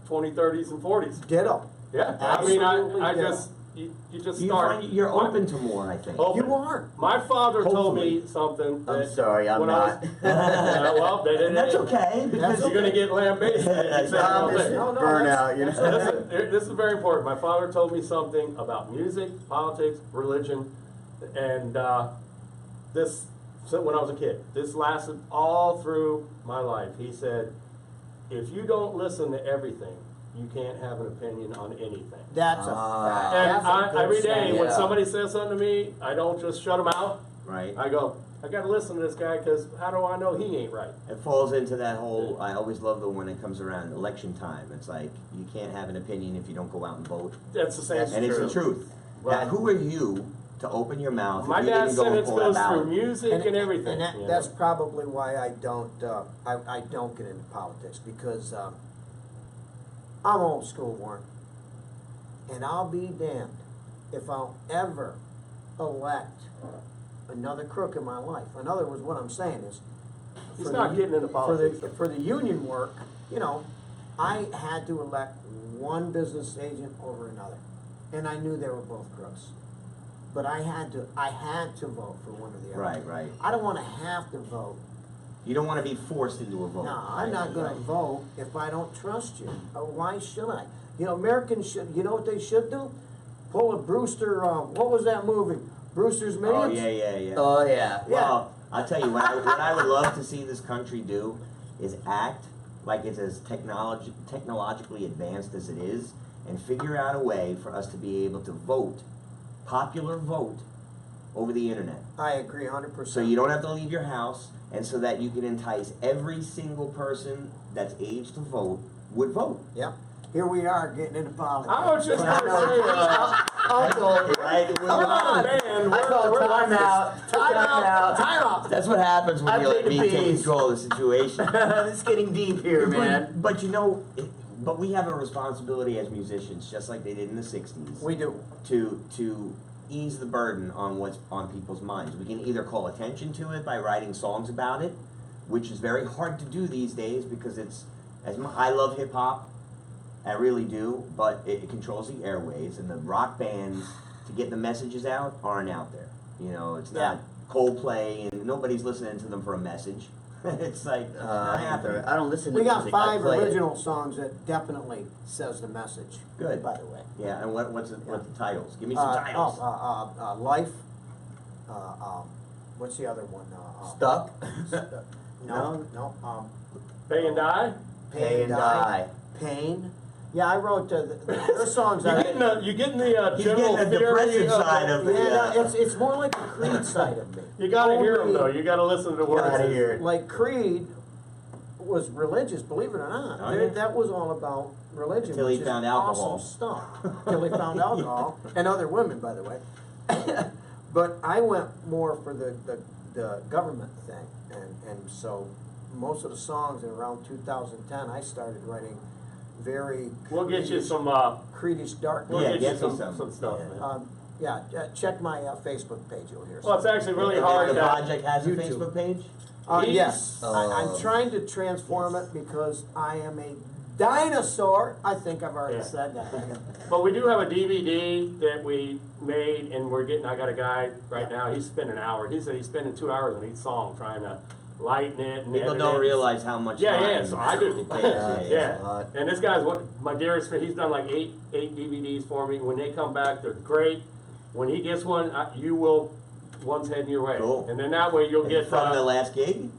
20, 30s, and 40s. Ditto. Yeah, I mean, Absolutely I ditto. just, you just You start. find you're open to more, I think. Open. You are. My father told me Hopefully. something. I'm that sorry, I'm when I was- not. Yeah, well, And that's okay. Because You're going to get lambasted. That's You said right. all This is day. No, no, burnout, you know. This is very important. My father told me something about music, politics, religion, and this so when I was a kid. This lasted all through my life. He said, if you don't listen to everything, you can't have an opinion on anything. That's a fact. And That's a good every day saying. when Yeah. somebody says something to me, I don't just shut them out. right. I go, I got to listen to this guy because how do I know he ain't right? It falls into that whole, I always love the when it comes around election time. It's like, you can't have an opinion if you don't go out and vote. That's the same. That's And it's the true. truth. Right. Now, who are you to open your mouth My if you dad didn't go said and it pull that goes through ballot? music and everything. And you know? that's probably why I don't get into politics, because I'm old school, Warren. And I'll be damned if I'll ever elect another crook in my life. In other words, what I'm saying is, He's for not the- getting into politics. For the union work, you know, I had to elect one business agent over another. And I knew they were both crooks. But I had to vote for one or the other. Right, right. I don't wanna have to vote. You don't want to be forced into a vote. No, I'm not gonna vote if I don't trust you. Why should I? You know, Americans should, you know what they should do? Pull a Brewster, what was that movie? Brewster's Oh, Millions? yeah. Oh, yeah. Well, I'll tell you, what I would love to see this country do is act like it's as technologically advanced as it is, and figure out a way for us to be able to vote, popular vote, over the internet. I agree 100%. So you don't have to leave your house, and so that you can entice every single person that's aged to vote would vote. Yep. Here we are getting into politics. I was just going to say, Uncle, Right? come on. man, I call we're time out. Time out. Time out. That's what happens when I you let played me the take peas. control of the situation. It's getting deep here, man. But you know, but we have a responsibility as musicians, just like they did in the 60s. We do. To ease the burden on what's on people's minds. We can either call attention to it by writing songs about it, which is very hard to do these days because I love hip hop, I really do, but it controls the airwaves, and the rock bands to get the messages out aren't out there. You know, it's not Coldplay, and nobody's listening to them for a message. It's like not happening. I don't listen to We got music. I 5 play it. original songs that definitely says the message. Good. By the way. Yeah, and what's the titles? Give me some titles. Life. What's the other one? Stuck. No. pay and die. Pay and die. Pain. Yeah, I wrote the songs. You're getting the He's general getting the theory depressive side of the. It's more like the Creed side of me. You got to hear them Only- though. You got to listen to the words. Gotta hear it. Like Creed was religious, believe it or not. Oh, yeah. That was all about religion. Until he which is found alcohol. Awesome stuff. Till he found alcohol and other women, by the way. But I went more for the government thing, and so most of the songs in around 2010, I started writing very. We'll get you some. Creedish dark. We'll Yeah, get get you me some some. stuff. Yeah. Man. Check my Facebook page. You'll hear. Well, it's something. actually really The hard. project has a YouTube. Facebook page. Yes, Um, I'm trying to transform it because I am a dinosaur. I think I've already Yeah. said that. But we do have a DVD that we made, and I got a guy right now. He's spending an hour. He said he's spending 2 hours on each song trying to lighten it. And People edit don't it. realize how much Yeah, time yeah. So I do. it takes. Yeah. a lot. And this guy's my dearest friend. He's done like eight DVDs for me. When they come back, they're great. When he gets one, you will one's heading your way. Cool. And then that way you'll get from the last gig.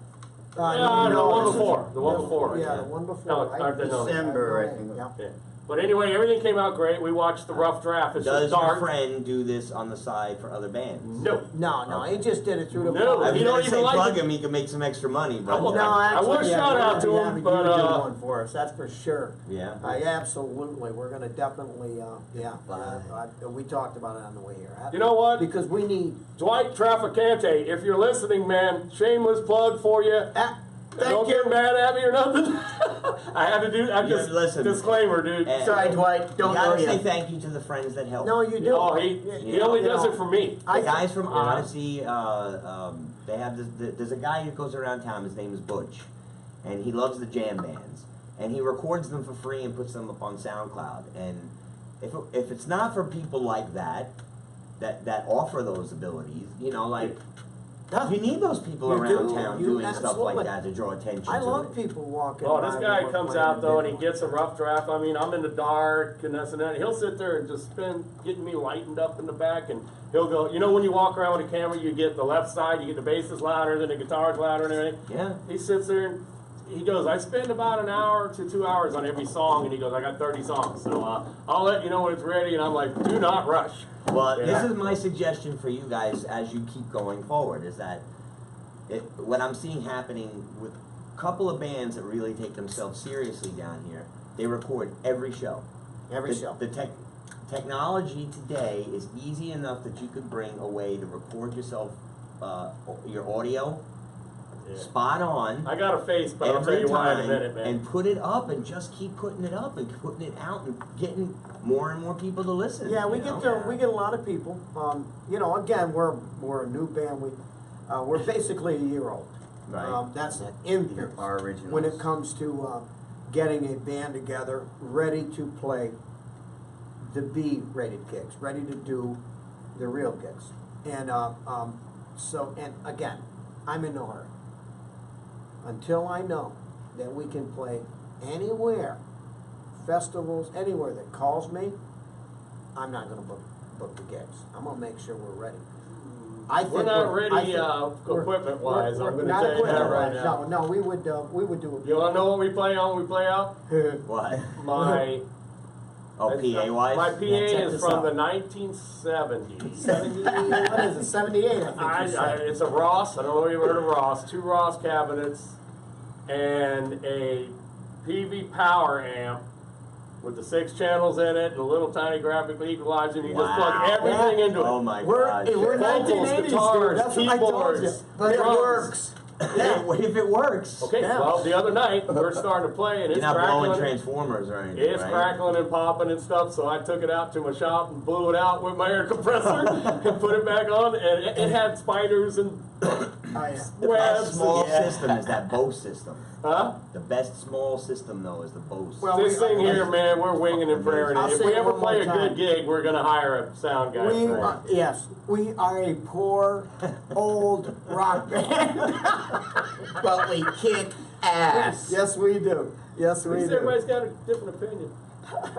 the one this is- before. The one before. Yeah, the one before. No, no. December, I think. Yeah. Yeah. But anyway, everything came out great. We watched the rough draft. It's Does just your dark. friend do this on the side for other bands? No. No, he just did it through the. No, I You mean, don't if even they like plug it. him, he can make some extra money. But Well, No, I actually, would yeah, shout we're out gonna to be him, having but, you do one for us, that's for sure. yeah. Absolutely, we're gonna definitely, we talked about it on the way here. You know what? Because we need, Dwight Traficante, if you're listening, man, shameless plug for you. Don't get mad at me or nothing. I had to do. I just listen. disclaimer, dude. And- Sorry, Dwight, You don't know gotta say you. thank you to the friends that help. no, you do. Oh, he only does it for me. The guys from know? Odyssey, they have there's a guy who goes around town, his name is Butch, and he loves the jam bands, and he records them for free and puts them up on SoundCloud. And if it's not for people like that offer those abilities, you know, like, you need those people You around do. town You doing stuff absolutely. like that to draw attention I to love it. people walking. Oh, this by guy when we're comes playing out though, and big he gets a rough draft. I mean, I'm in the dark and this and that. He'll sit there and just spend getting me lightened up in the back, and he'll go. You know, when you walk around with a camera, you get the left side, you get the bass is louder, then the guitar's louder, and everything. Yeah. He sits there and he goes, I spend about an hour to 2 hours on every song, and he goes, I got 30 songs, so I'll let you know when it's ready. And I'm like, do not rush. Well, Yeah. this is my suggestion for you guys as you keep going forward, is that what I'm seeing happening with a couple of bands that really take themselves seriously down here, they record every show. Every show. The technology today is easy enough that you could bring a way to record yourself, your audio, Yeah. spot on. I got a face, but I'll tell every you why in a time, minute, man. and put it up and just keep putting it up and putting it out and getting more and more people to listen. Yeah, we you know? we get a lot of people. You know, again, we're a new band. We're basically a year old. Right. That's in here. Our originals. When it comes to getting a band together, ready to play the B-rated gigs, ready to do the real gigs, and and again, I'm in no hurry. Until I know that we can play anywhere, festivals, anywhere that calls me, I'm not gonna book the gigs. I'm gonna make sure we're ready. I think We're not I ready think equipment-wise. we're I'm going to not tell you that right equipment-wise. now. No, we would do it. You want to know what we play on? We play out. What? My Oh, PA wise? My PA check is this from out. the 1970s. 70, what is it, 78, I think you said. It's a Ross. I don't know if you've heard of Ross. 2 Ross cabinets and a PV power amp with the 6 channels in it and a little tiny graphical equalizer. And you just plug Wow. everything into it. Oh my We're gosh. Vocals, 1980s, guitars, dude. that's what I told Keyboards, you. But it drums. works. If it works. Okay, Yeah. well, the other night we're starting to play and You're it's not blowing crackling. transformers or anything, It's right? crackling and popping and stuff, so I took it out to my shop and blew it out with my air compressor and put it back on, and it had spiders and Oh, yeah. The webs. best small and, system is that Bose system. huh? The best small system though is the Bose. Well, This thing here, man, we're winging and praying. I'll If say we it ever one play a more time. good gig, we're gonna hire a sound guy. We for it. are, yes, we are a poor, old rock band. But we kick ass. Yes, we do. Yes, At we least do. everybody's got a different opinion.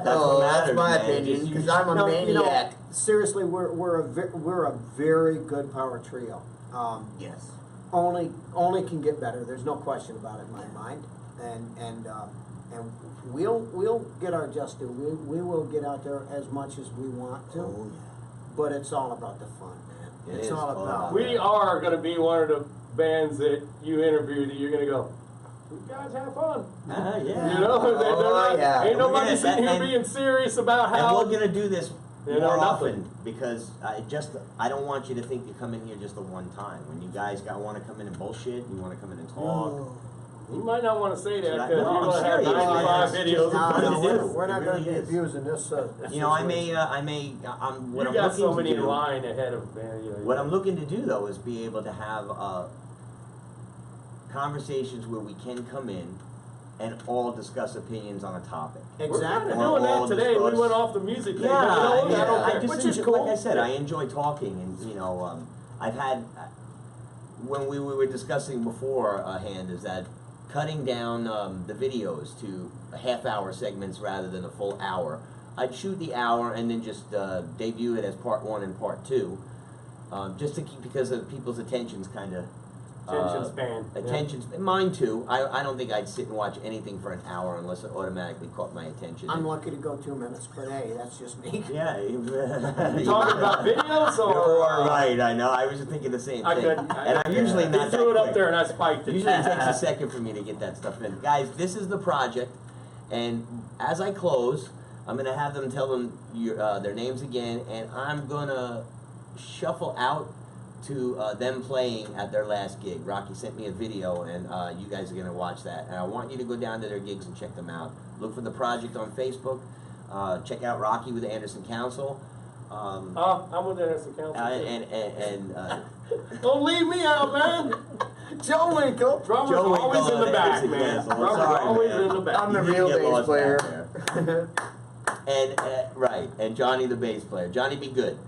Oh, that's matters, my man. opinion, Just because use- I'm a No, you know, maniac. seriously, we're a very good power trio. Yes. Only can get better. There's no question about it in my mind. And we'll get our just due. We will get out there as much as we want to. Oh, yeah. But it's all about the fun, man. It It's is all all about. about We are gonna be one of the bands that you interview that you're gonna go, you guys have fun. Ah, You yeah. know, Oh, yeah. ain't nobody Yeah, sitting here and- being serious about And how. we're gonna do this You know, more nothing. often because I don't want you to think you come in here just the one time. When you guys want to come in and bullshit, you want to come in and talk. You might not want to say that Should I- because No, you're I'm gonna have serious. 95 It's videos. just fun to No, do. we're not It going to really be is. abusing this. You know, I'm what You I'm got looking so to many do. in line ahead of man. You know, What I'm looking to do though is be able to have conversations where we can come in and all discuss opinions on a topic. We're Exactly. kind of doing All that today. We discuss- went off the music thing. Yeah, but you know what? I don't I care. just Which is enjoy, cool. like I said, I enjoy talking, and you know, I've had when we were discussing beforehand is that cutting down the videos to half-hour segments rather than a full hour. I'd shoot the hour and then just debut it as part 1 and part 2. just to keep, because of people's attention's kind of Attention span. Mine too. I don't think I'd sit and watch anything for an hour unless it automatically caught my attention. I'm lucky to go 2 minutes, but hey, that's just me. Yeah. You talking about videos or? You're right. I know. I was just thinking the same I thing. could. And I'm usually not He that threw it up quick. there and I spiked it. Usually it takes a second for me to get that stuff in. Guys, this is the project, and as I close, I'm gonna have them tell them their names again, and I'm gonna shuffle out to them playing at their last gig. Rocky sent me a video, and you guys are gonna watch that. And I want you to go down to their gigs and check them out. Look for the project on Facebook. Check out Rocky with the Anderson Council. I'm with the Anderson Council. Don't leave me out, man. Joe Winkle. Drummers Joe are always Winkle in the and back, Anderson man. Council. Drummers Sorry, are always man. in the back. I'm the You did real get bass lost player. back there. And right, and Johnny the bass player. Johnny, be good.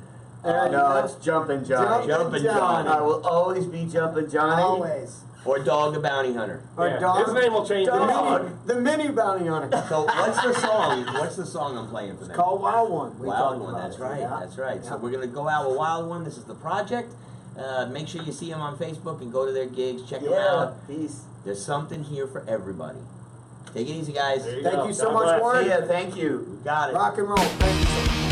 No, it's Jumpin' Johnny. Jumpin' Johnny. I will always be Jumpin' Johnny. Always. Or Dog the Bounty Hunter. Or Yeah, dog. his name will change Dog. The mini bounty hunter. So what's the song? What's the song I'm playing for them? It's called Wild One. We Wild talked One. about That's it. right. Yeah. That's right. So Yeah. we're gonna go out with Wild One. This is the project. Make sure you see them on Facebook and go to their gigs. Check them out. Peace. There's something here for everybody. Take it easy, guys. There you Thank go. you so God much, bless. Warren. See ya, thank you. You got it. Rock and roll. Thank you so much.